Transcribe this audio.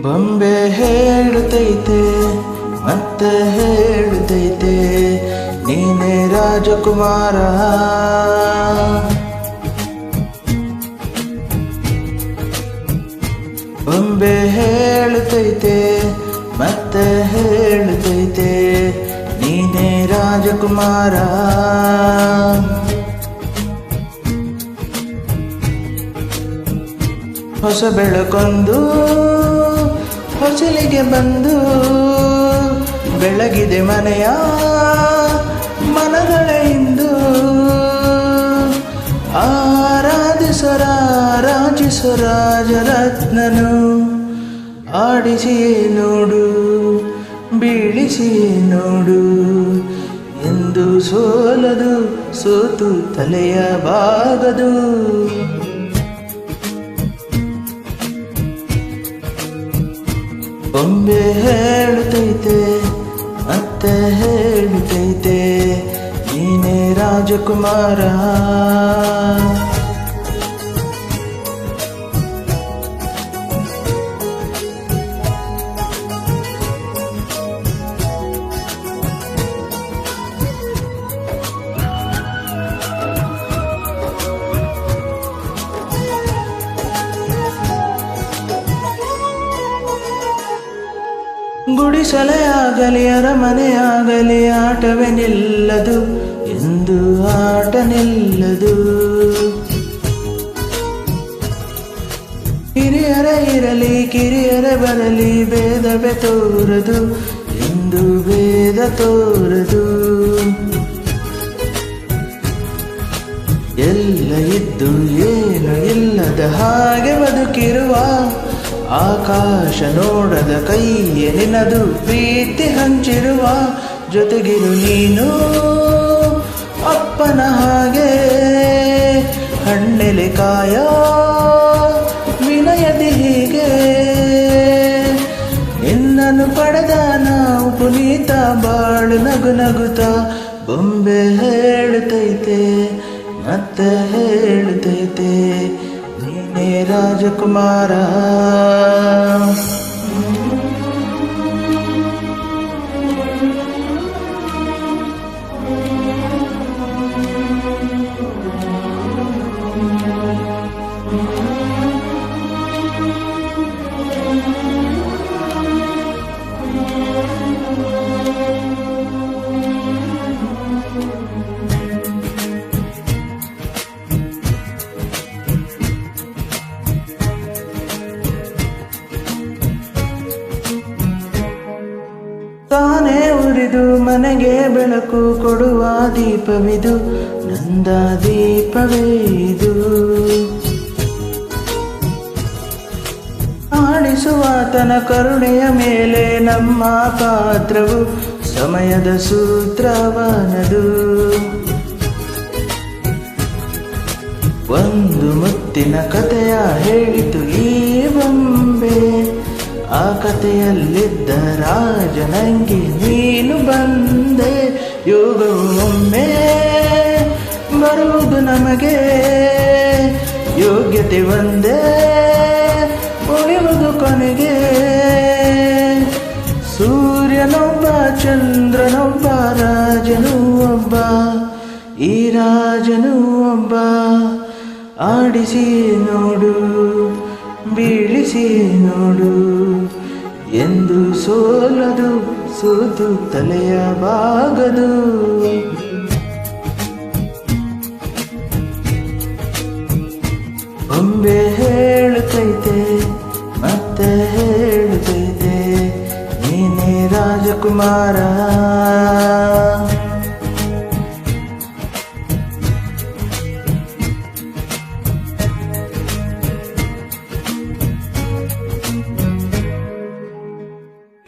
ಬೊಂಬೆ ಹೇಳುತ್ತೈತೆ ಮತ್ತೆ ಹೇಳುತ್ತೈತೆ ನೀನೇ ರಾಜಕುಮಾರ. ಬೊಂಬೆ ಹೇಳುತ್ತೈತೆ ಮತ್ತೆ ಹೇಳುತ್ತೈತೆ ನೀನೇ ರಾಜಕುಮಾರ. ಹೊಸ ಬೆಳಕೊಂದು ಹೊಸಲಿಗೆ ಬಂದು ಬೆಳಗಿದೆ ಮನೆಯ ಮನಗಳ ಇಂದು. ಆರಾಧಿಸೋ ರಾಜರತ್ನನು ಆಡಿಸಿ ನೋಡು ಬೀಳಿಸಿ ನೋಡು ಎಂದು ಸೋಲದು ಸೋತು ತಲೆಯ ಬಾಗದು. ಬೊಂಬೆ ಹೇಳುತ್ತೈತೆ ಮತ್ತೆ ಹೇಳುತ್ತೈತೆ ನೀನೇ ರಾಜಕುಮಾರ. ಗುಡಿಸಲೇ ಆಗಲಿ ಅರಮನೆಯಾಗಲಿ ಆಟವೇ ನಿಲ್ಲದು ಎಂದು ಆಟ ನಿಲ್ಲದು. ಹಿರಿಯರೇ ಇರಲಿ ಕಿರಿಯರೇ ಬರಲಿ ಭೇದವೇ ತೋರದು ಎಂದು ಭೇದ ತೋರದು. ಎಲ್ಲ ಇದ್ದು ಏನು ಇಲ್ಲದ ಹಾಗೆ ಬದುಕಿರುವ ಆಕಾಶ ನೋಡದ ಕೈಯೇ ನಿನ್ನದು ಪ್ರೀತಿ ಹಂಚಿರುವ. ಜೊತೆಗಿರು ನೀನು ಅಪ್ಪನ ಹಾಗೆ ಹಣ್ಣೆಲೆ ಕಾಯ ವಿನಯದಿ ಹೀಗೆ. ನಿನ್ನನ್ನು ಪಡೆದ ನಾವು ಪುನೀತ ಬಾಳು ನಗು ನಗುತ್ತ. ಬೊಂಬೆ ಹೇಳುತ್ತೈತೆ ಮತ್ತೆ ಹೇಳುತ್ತೈತೆ ನೀನೇ ರಾಜಕುಮಾರ. ತಾನೇ ಉರಿದು ಮನೆಗೆ ಬೆಳಕು ಕೊಡುವ ದೀಪವಿದು ನಂದ ದೀಪವೇ ಇದು. ಆಡಿಸುವ ತನ ಕರುಣೆಯ ಮೇಲೆ ನಮ್ಮ ಪಾತ್ರವು ಸಮಯದ ಸೂತ್ರವನದು. ಒಂದು ಮುತ್ತಿನ ಕಥೆಯ ಹೇಳಿತು ಈ ಬೊಂಬೆ. ಆ ಕಥೆಯಲ್ಲಿದ್ದ ರಾಜನಂಗೆ ನೀನು ಬಂದೆ. ಯೋಗವು ಒಮ್ಮೆ ಬರುವುದು ನಮಗೆ ಯೋಗ್ಯತೆ ಒಂದೇ ಉಳಿಯುವುದು ಕೊನೆಗೆ. ಸೂರ್ಯನೊಬ್ಬ ಚಂದ್ರನೊಬ್ಬ ರಾಜನೂ ಒಬ್ಬ ಈ ರಾಜನೂ ಒಬ್ಬ. ಆಡಿಸಿ ನೋಡು ಬೀಳಿಸಿ ನೋಡು ಎಂದು ಸೋಲದು ಸೋತು ತಲೆಯ ಬಾಗದು. ಬೊಂಬೆ ಹೇಳುತ್ತೈತೆ ಮತ್ತೆ ಹೇಳುತ್ತೈತೆ ನೀನೇ ರಾಜಕುಮಾರ.